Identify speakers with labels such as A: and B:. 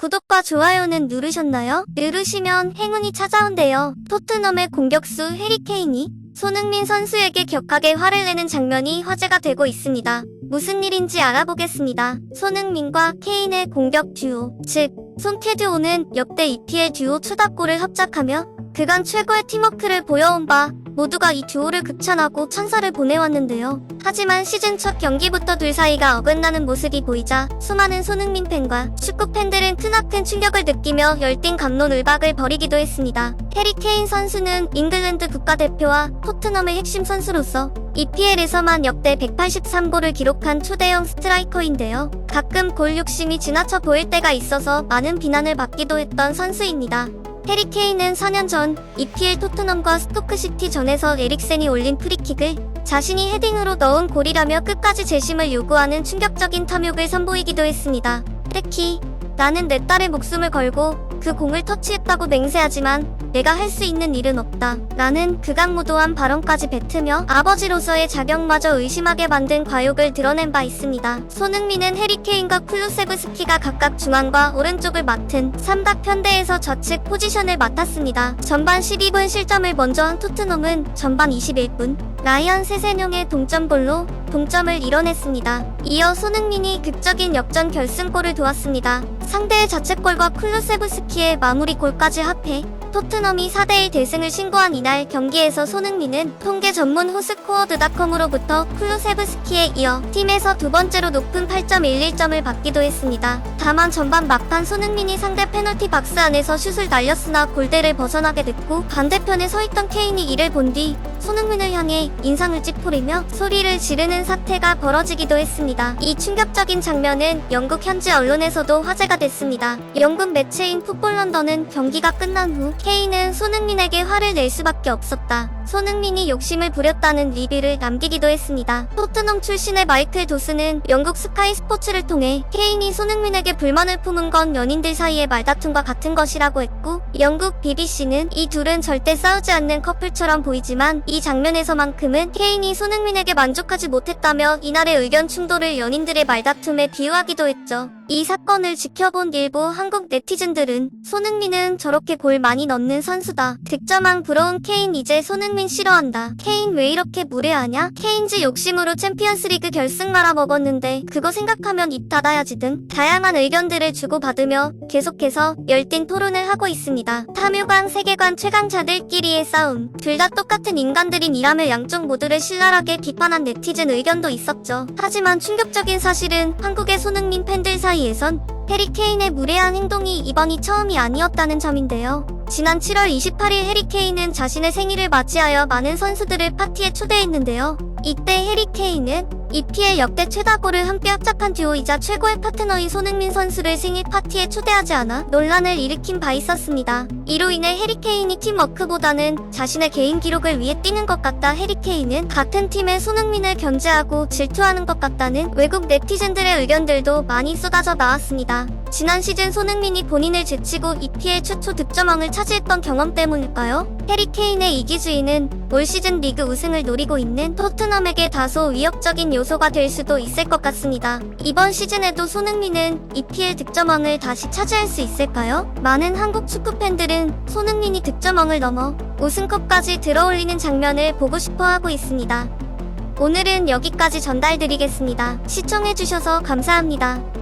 A: 구독과 좋아요는 누르셨나요? 누르시면 행운이 찾아온대요. 토트넘의 공격수 해리케인이 손흥민 선수에게 격하게 화를 내는 장면이 화제가 되고 있습니다. 무슨 일인지 알아보겠습니다. 손흥민과 케인의 공격 듀오, 즉 손캐듀오는 역대 EPL 듀오 추다골을 합작하며 그간 최고의 팀워크를 보여온 바 모두가 이 듀오를 극찬하고 찬사를 보내왔는데요. 하지만 시즌 첫 경기부터 둘 사이가 어긋나는 모습이 보이자 수많은 손흥민 팬과 축구 팬들은 크나큰 충격을 느끼며 열띤 갑론을박을 벌이기도 했습니다. 해리 케인 선수는 잉글랜드 국가대표와 토트넘의 핵심 선수로서 EPL에서만 역대 183골을 기록한 초대형 스트라이커인데요. 가끔 골 욕심이 지나쳐 보일 때가 있어서 많은 비난을 받기도 했던 선수입니다. 해리 케인은 4년 전 EPL 토트넘과 스토크시티전에서 에릭센이 올린 프리킥을 자신이 헤딩으로 넣은 골이라며 끝까지 재심을 요구하는 충격적인 탐욕을 선보이기도 했습니다. 특히 나는 내 딸의 목숨을 걸고 그 공을 터치했다고 맹세하지만 내가 할 수 있는 일은 없다 라는 극악무도한 발언까지 뱉으며 아버지로서의 자격마저 의심하게 만든 과욕을 드러낸 바 있습니다. 손흥민은 해리 케인과 쿨루세브스키가 각각 중앙과 오른쪽을 맡은 삼각편대에서 좌측 포지션을 맡았습니다. 전반 12분 실점을 먼저 한 토트넘은 전반 21분 라이언 세세뇽의 동점골로 동점을 이뤄냈습니다. 이어 손흥민이 극적인 역전 결승골을 도왔습니다. 상대의 자책골과 쿨루세브스키의 마무리골까지 합해 토트넘이 4대1 대승을 신고한 이날 경기에서 손흥민은 통계 전문 호스코어드닷컴으로부터 쿨루세브스키에 이어 팀에서 두 번째로 높은 8.11점을 받기도 했습니다. 다만 전반 막판 손흥민이 상대 페널티 박스 안에서 슛을 날렸으나 골대를 벗어나게 됐고 반대편에 서있던 케인이 이를 본 뒤 손흥민을 향해 인상을 찌푸리며 소리를 지르는 사태가 벌어지기도 했습니다. 이 충격적인 장면은 영국 현지 언론에서도 화제가 됐습니다. 영국 매체인 풋볼 런던은 경기가 끝난 후 케인은 손흥민에게 화를 낼 수밖에 없었다. 손흥민이 욕심을 부렸다는 리뷰를 남기기도 했습니다. 토트넘 출신의 마이클 도스는 영국 스카이 스포츠를 통해 케인이 손흥민에게 불만을 품은 건 연인들 사이의 말다툼과 같은 것이라고 했고 영국 BBC는 이 둘은 절대 싸우지 않는 커플처럼 보이지만 이 장면에서만큼은 케인이 손흥민에게 만족하지 못했다며 이날의 의견 충돌을 연인들의 말다툼에 비유하기도 했죠. 이 사건을 지켜본 일부 한국 네티즌들은 손흥민은 저렇게 골 많이 넣는 선수다. 득점왕 부러운 케인 이제 손흥민 싫어한다. 케인 왜 이렇게 무례하냐? 케인즈 욕심으로 챔피언스리그 결승 말아먹었는데 그거 생각하면 입 닫아야지 등 다양한 의견들을 주고받으며 계속해서 열띤 토론을 하고 있습니다. 탐욕왕 세계관 최강자들끼리의 싸움. 둘 다 똑같은 인간들인 이라며 양쪽 모두를 신랄하게 비판한 네티즌 의견도 있었죠. 하지만 충격적인 사실은 한국의 손흥민 팬들 사이에선 해리 케인의 무례한 행동이 이번이 처음이 아니었다는 점인데요. 지난 7월 28일 해리 케인은 자신의 생일을 맞이하여 많은 선수들을 파티에 초대했는데요. 이때 해리 케인은 EPL 역대 최다골을 함께 합작한 듀오이자 최고의 파트너인 손흥민 선수를 생일 파티에 초대하지 않아 논란을 일으킨 바 있었습니다. 이로 인해 해리 케인이 팀워크보다는 자신의 개인 기록을 위해 뛰는 것 같다. 해리 케인은 같은 팀의 손흥민을 견제하고 질투하는 것 같다는 외국 네티즌들의 의견들도 많이 쏟아져 나왔습니다. 지난 시즌 손흥민이 본인을 제치고 EPL 최초 득점왕을 차지했던 경험 때문일까요? 해리 케인의 이기주의는 올 시즌 리그 우승을 노리고 있는 토트넘에게 다소 위협적인 요소가 될 수도 있을 것 같습니다. 이번 시즌에도 손흥민은 EPL 득점왕을 다시 차지할 수 있을까요? 많은 한국 축구 팬들은 손흥민이 득점왕을 넘어 우승컵까지 들어올리는 장면을 보고 싶어 하고 있습니다. 오늘은 여기까지 전달드리겠습니다. 시청해주셔서 감사합니다.